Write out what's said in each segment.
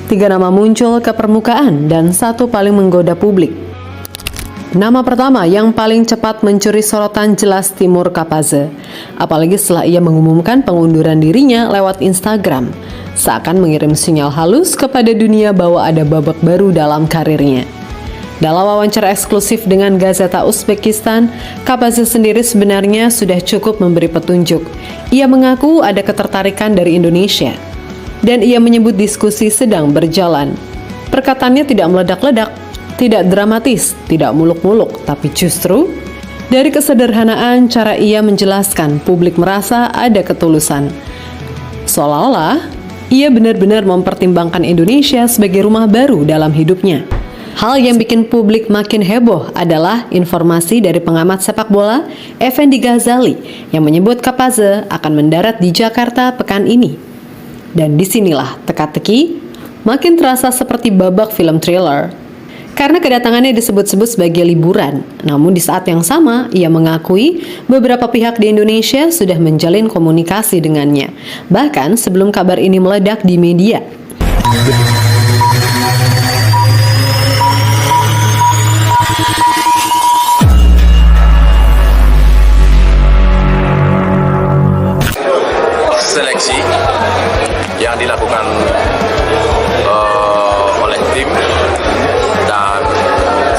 Tiga nama muncul ke permukaan dan satu paling menggoda publik. Nama pertama yang paling cepat mencuri sorotan jelas Timur Capaze. Apalagi setelah ia mengumumkan pengunduran dirinya lewat Instagram, seakan mengirim sinyal halus kepada dunia bahwa ada babak baru dalam karirnya. Dalam wawancara eksklusif dengan Gazeta Uzbekistan, Capaze sendiri sebenarnya sudah cukup memberi petunjuk. Ia mengaku ada ketertarikan dari Indonesia, dan ia menyebut diskusi sedang berjalan. Perkataannya tidak meledak-ledak, tidak dramatis, tidak muluk-muluk, tapi justru dari kesederhanaan cara ia menjelaskan, publik merasa ada ketulusan. Seolah-olah ia benar-benar mempertimbangkan Indonesia sebagai rumah baru dalam hidupnya. Hal yang bikin publik makin heboh adalah informasi dari pengamat sepak bola Effendi Ghazali yang menyebut Capaze akan mendarat di Jakarta pekan ini. Dan disinilah teka-teki makin terasa seperti babak film thriller. Karena kedatangannya disebut-sebut sebagai liburan, namun di saat yang sama ia mengakui beberapa pihak di Indonesia sudah menjalin komunikasi dengannya. Bahkan sebelum kabar ini meledak di media. Seleksi yang dilakukan oleh tim dan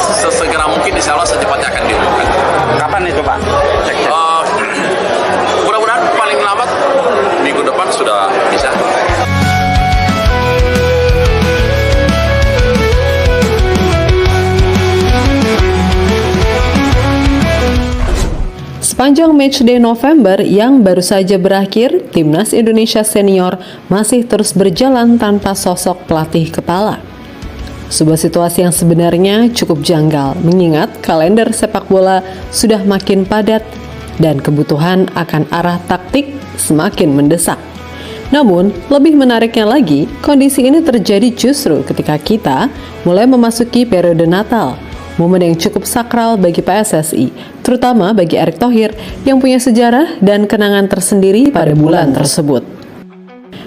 sesegera mungkin insya Allah secepatnya akan diumumkan. Kapan itu Pak? Mudah-mudahan paling lambat minggu depan sudah bisa. Sepanjang matchday November yang baru saja berakhir, Timnas Indonesia Senior masih terus berjalan tanpa sosok pelatih kepala. Sebuah situasi yang sebenarnya cukup janggal, mengingat kalender sepak bola sudah makin padat dan kebutuhan akan arah taktik semakin mendesak. Namun, lebih menariknya lagi, kondisi ini terjadi justru ketika kita mulai memasuki periode Natal, momen yang cukup sakral bagi PSSI, terutama bagi Erick Thohir yang punya sejarah dan kenangan tersendiri pada bulan tersebut.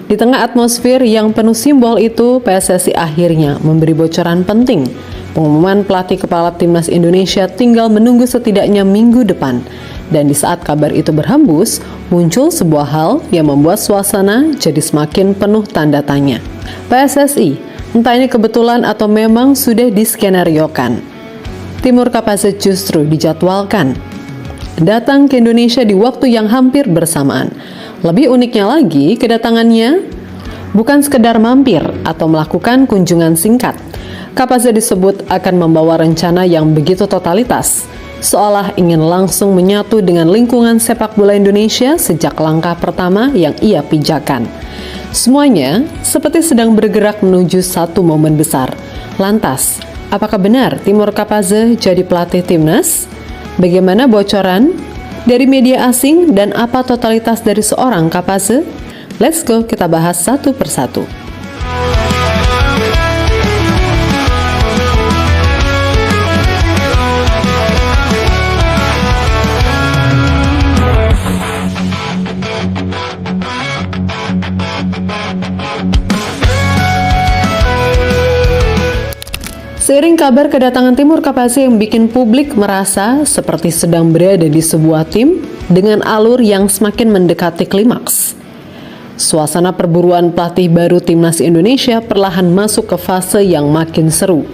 Di tengah atmosfer yang penuh simbol itu, PSSI akhirnya memberi bocoran penting. Pengumuman pelatih kepala Timnas Indonesia tinggal menunggu setidaknya minggu depan. Dan di saat kabar itu berhembus, muncul sebuah hal yang membuat suasana jadi semakin penuh tanda tanya. PSSI, entah ini kebetulan atau memang sudah diskenariokan, Timur Capaze justru dijadwalkan datang ke Indonesia di waktu yang hampir bersamaan. Lebih uniknya lagi, kedatangannya bukan sekedar mampir atau melakukan kunjungan singkat. Capaze disebut akan membawa rencana yang begitu totalitas, seolah ingin langsung menyatu dengan lingkungan sepak bola Indonesia sejak langkah pertama yang ia pijakan. Semuanya seperti sedang bergerak menuju satu momen besar. Lantas, apakah benar Timur Capaze jadi pelatih Timnas? Bagaimana bocoran dari media asing dan apa totalitas dari seorang Capaze? Let's go, kita bahas satu persatu. Seiring kabar kedatangan Timur Capaze yang bikin publik merasa seperti sedang berada di sebuah tim dengan alur yang semakin mendekati klimaks. Suasana perburuan pelatih baru Timnas Indonesia perlahan masuk ke fase yang makin seru.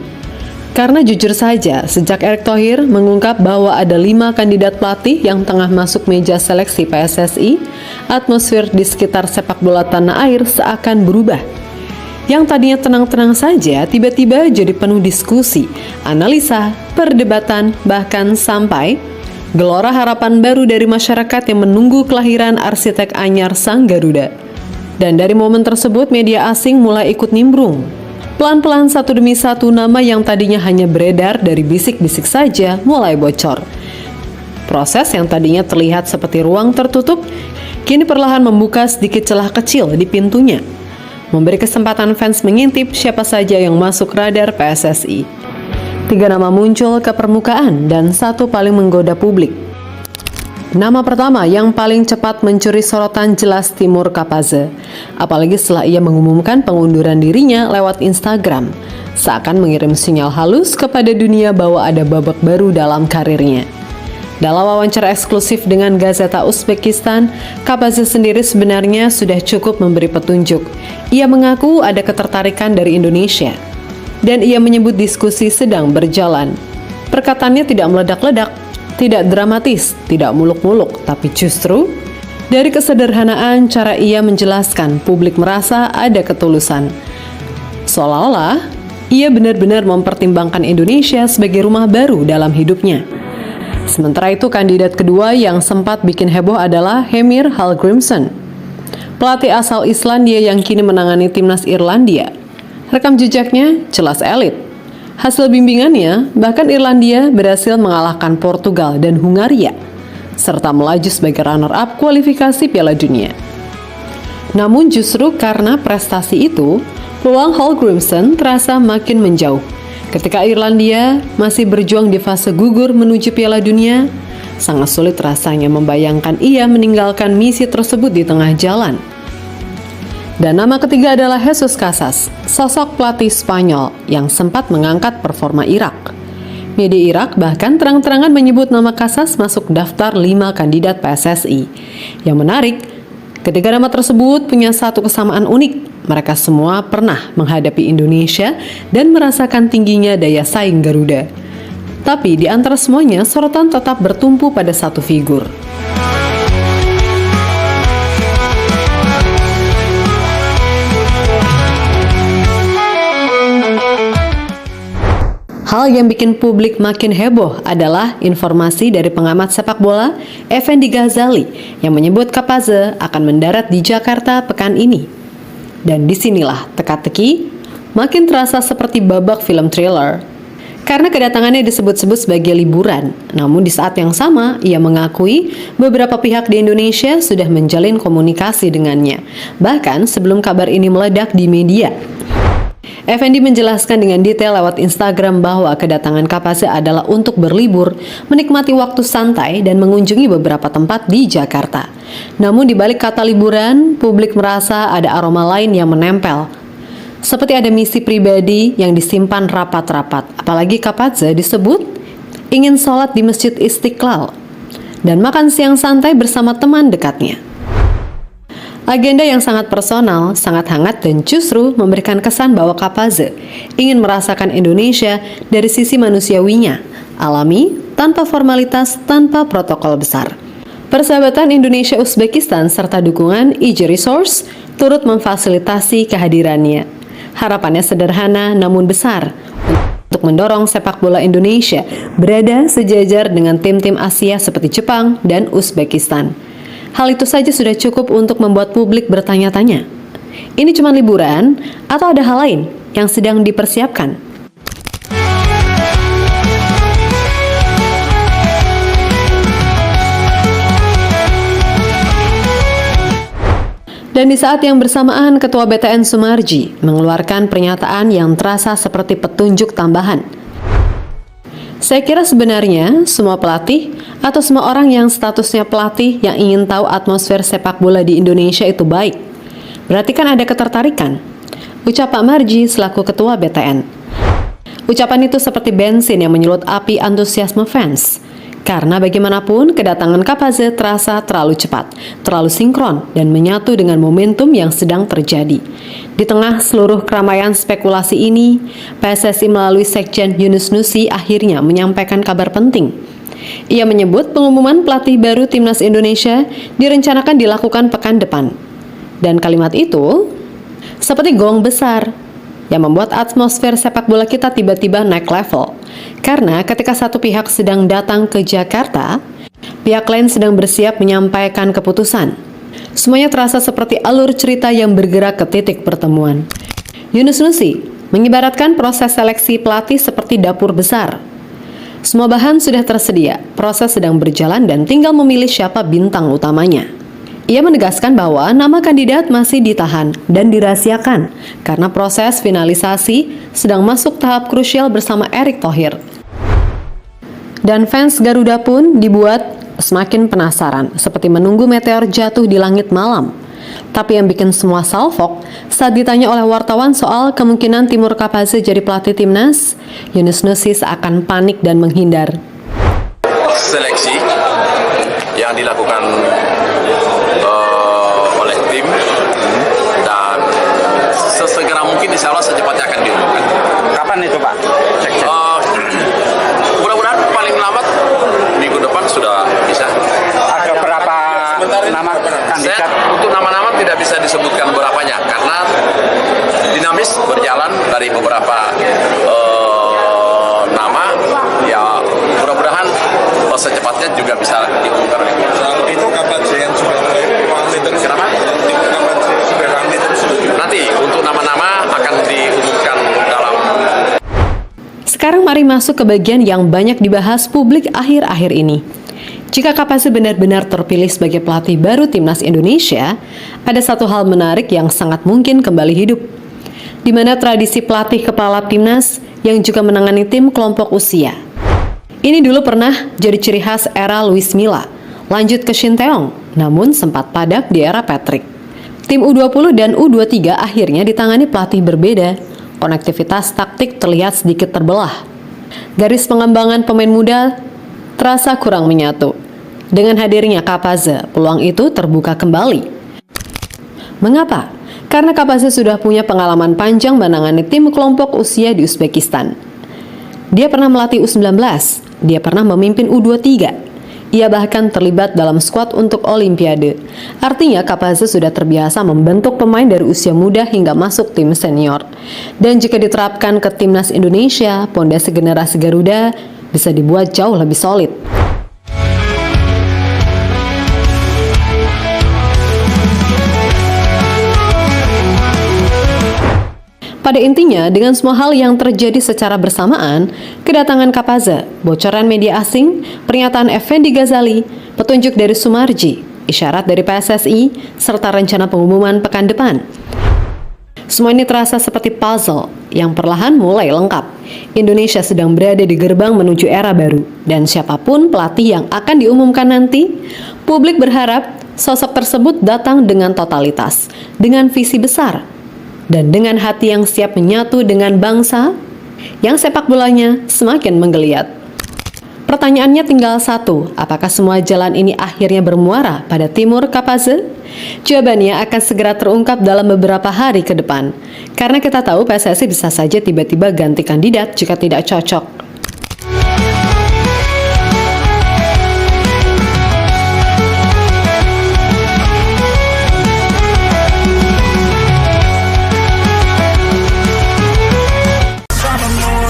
Karena jujur saja, sejak Erick Thohir mengungkap bahwa ada 5 kandidat pelatih yang tengah masuk meja seleksi PSSI, atmosfer di sekitar sepak bola tanah air seakan berubah. Yang tadinya tenang-tenang saja, tiba-tiba jadi penuh diskusi, analisa, perdebatan, bahkan sampai gelora harapan baru dari masyarakat yang menunggu kelahiran arsitek anyar Sang Garuda. Dan dari momen tersebut, media asing mulai ikut nimbrung. Pelan-pelan satu demi satu nama yang tadinya hanya beredar dari bisik-bisik saja mulai bocor. Proses yang tadinya terlihat seperti ruang tertutup, kini perlahan membuka sedikit celah kecil di pintunya, memberi kesempatan fans mengintip siapa saja yang masuk radar PSSI. 3 nama muncul ke permukaan dan satu paling menggoda publik. Nama pertama yang paling cepat mencuri sorotan jelas Timur Kapaze. Apalagi setelah ia mengumumkan pengunduran dirinya lewat Instagram, seakan mengirim sinyal halus kepada dunia bahwa ada babak baru dalam karirnya. Dalam wawancara eksklusif dengan Gazeta Uzbekistan, Kapaze sendiri sebenarnya sudah cukup memberi petunjuk. Ia mengaku ada ketertarikan dari Indonesia, dan ia menyebut diskusi sedang berjalan. Perkataannya tidak meledak-ledak, tidak dramatis, tidak muluk-muluk, tapi justru dari kesederhanaan cara ia menjelaskan, publik merasa ada ketulusan. Seolah-olah ia benar-benar mempertimbangkan Indonesia sebagai rumah baru dalam hidupnya. Sementara itu, kandidat kedua yang sempat bikin heboh adalah Heimir Hallgrímsson, pelatih asal Islandia yang kini menangani timnas Irlandia. Rekam jejaknya jelas elit. Hasil bimbingannya, bahkan Irlandia berhasil mengalahkan Portugal dan Hungaria, serta melaju sebagai runner-up kualifikasi Piala Dunia. Namun justru karena prestasi itu, peluang Hallgrímsson terasa makin menjauh. Ketika Irlandia masih berjuang di fase gugur menuju Piala Dunia, sangat sulit rasanya membayangkan ia meninggalkan misi tersebut di tengah jalan. Dan nama ketiga adalah Jesus Casas, sosok pelatih Spanyol yang sempat mengangkat performa Irak. Media Irak bahkan terang-terangan menyebut nama Casas masuk daftar 5 kandidat PSSI. Yang menarik, ketiga nama tersebut punya satu kesamaan unik. Mereka semua pernah menghadapi Indonesia dan merasakan tingginya daya saing Garuda. Tapi di antara semuanya, sorotan tetap bertumpu pada satu figur. Hal yang bikin publik makin heboh adalah informasi dari pengamat sepak bola Effendi Ghazali yang menyebut Kapaze akan mendarat di Jakarta pekan ini. Dan disinilah teka-teki makin terasa seperti babak film thriller. Karena kedatangannya disebut-sebut sebagai liburan, namun di saat yang sama ia mengakui beberapa pihak di Indonesia sudah menjalin komunikasi dengannya. Bahkan sebelum kabar ini meledak di media, Effendi menjelaskan dengan detail lewat Instagram bahwa kedatangan Kapaze adalah untuk berlibur, menikmati waktu santai, dan mengunjungi beberapa tempat di Jakarta. Namun di balik kata liburan, publik merasa ada aroma lain yang menempel. Seperti ada misi pribadi yang disimpan rapat-rapat. Apalagi Kapaze disebut ingin sholat di Masjid Istiqlal dan makan siang santai bersama teman dekatnya. Agenda yang sangat personal, sangat hangat, dan justru memberikan kesan bahwa Kapaze ingin merasakan Indonesia dari sisi manusiawinya, alami, tanpa formalitas, tanpa protokol besar. Persahabatan Indonesia-Uzbekistan serta dukungan EJ Resource turut memfasilitasi kehadirannya. Harapannya sederhana namun besar, untuk mendorong sepak bola Indonesia berada sejajar dengan tim-tim Asia seperti Jepang dan Uzbekistan. Hal itu saja sudah cukup untuk membuat publik bertanya-tanya. Ini cuma liburan atau ada hal lain yang sedang dipersiapkan? Dan di saat yang bersamaan, Ketua BTN Sumarji mengeluarkan pernyataan yang terasa seperti petunjuk tambahan. Saya kira sebenarnya semua pelatih atau semua orang yang statusnya pelatih yang ingin tahu atmosfer sepak bola di Indonesia itu baik. Berarti kan ada ketertarikan, ucap Pak Marji selaku Ketua BTN. Ucapan itu seperti bensin yang menyulut api antusiasme fans. Karena bagaimanapun kedatangan Kapaze terasa terlalu cepat, terlalu sinkron, dan menyatu dengan momentum yang sedang terjadi. Di tengah seluruh keramaian spekulasi ini, PSSI melalui Sekjen Yunus Nusi akhirnya menyampaikan kabar penting. Ia menyebut pengumuman pelatih baru Timnas Indonesia direncanakan dilakukan pekan depan. Dan kalimat itu seperti gong besar yang membuat atmosfer sepak bola kita tiba-tiba naik level. Karena ketika satu pihak sedang datang ke Jakarta, pihak lain sedang bersiap menyampaikan keputusan. Semuanya terasa seperti alur cerita yang bergerak ke titik pertemuan. Yunus Nusi mengibaratkan proses seleksi pelatih seperti dapur besar. Semua bahan sudah tersedia, proses sedang berjalan dan tinggal memilih siapa bintang utamanya. Ia menegaskan bahwa nama kandidat masih ditahan dan dirahasiakan karena proses finalisasi sedang masuk tahap krusial bersama Erick Thohir. Dan fans Garuda pun dibuat semakin penasaran, seperti menunggu meteor jatuh di langit malam. Tapi yang bikin semua salfok saat ditanya oleh wartawan soal kemungkinan Timur Capaze jadi pelatih timnas, Yunus Nusi seakan panik dan menghindar. Seleksi yang dilakukan oleh tim dan sesegera mungkin insya Allah secepatnya akan diumumkan. Kapan itu Pak? Mudah-mudahan paling lambat minggu depan sudah bisa. Ada berapa nama kandidat? Untuk nama-nama tidak bisa disebutkan berapanya karena dinamis berjalan dari beberapa nama. Ya mudah-mudahan secepatnya juga bisa diumumkan. Itu kapan sih yang sudah ramai terus? Kenapa? Kapan sih sudah ramai terus? Nanti untuk nama-nama akan diumumkan dalam. Sekarang mari masuk ke bagian yang banyak dibahas publik akhir-akhir ini. Jika Capaze benar-benar terpilih sebagai pelatih baru timnas Indonesia, ada satu hal menarik yang sangat mungkin kembali hidup, di mana tradisi pelatih kepala timnas yang juga menangani tim kelompok usia. Ini dulu pernah jadi ciri khas era Luis Milla, lanjut ke Shin Tae-yong, namun sempat padam di era Patrick. Tim U20 dan U23 akhirnya ditangani pelatih berbeda. Konektivitas taktik terlihat sedikit terbelah. Garis pengembangan pemain muda terasa kurang menyatu. Dengan hadirnya Capaze, peluang itu terbuka kembali. Mengapa? Karena Capaze sudah punya pengalaman panjang menangani tim kelompok usia di Uzbekistan. Dia pernah melatih U19, dia pernah memimpin U23. Ia bahkan terlibat dalam skuad untuk Olimpiade. Artinya Capaze sudah terbiasa membentuk pemain dari usia muda hingga masuk tim senior. Dan jika diterapkan ke timnas Indonesia, pondasi generasi Garuda bisa dibuat jauh lebih solid. Pada intinya, dengan semua hal yang terjadi secara bersamaan, kedatangan Capaze, bocoran media asing, pernyataan Effendi Ghazali, petunjuk dari Sumarji, isyarat dari PSSI, serta rencana pengumuman pekan depan. Semua ini terasa seperti puzzle yang perlahan mulai lengkap. Indonesia sedang berada di gerbang menuju era baru, dan siapapun pelatih yang akan diumumkan nanti, publik berharap sosok tersebut datang dengan totalitas, dengan visi besar, dan dengan hati yang siap menyatu dengan bangsa yang sepak bolanya semakin menggeliat. Pertanyaannya tinggal satu, apakah semua jalan ini akhirnya bermuara pada Timur Capaze? Jawabannya akan segera terungkap dalam beberapa hari ke depan, karena kita tahu PSSI bisa saja tiba-tiba ganti kandidat jika tidak cocok.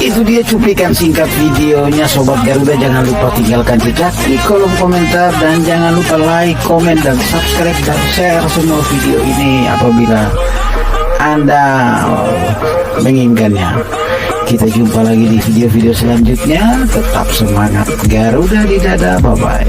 Itu dia cuplikan singkat videonya Sobat Garuda. Jangan lupa tinggalkan jejak di kolom komentar dan jangan lupa like, komen, dan subscribe dan share semua video ini apabila Anda menginginkannya. Kita jumpa lagi di video-video selanjutnya. Tetap semangat Garuda di dada. Bye-bye.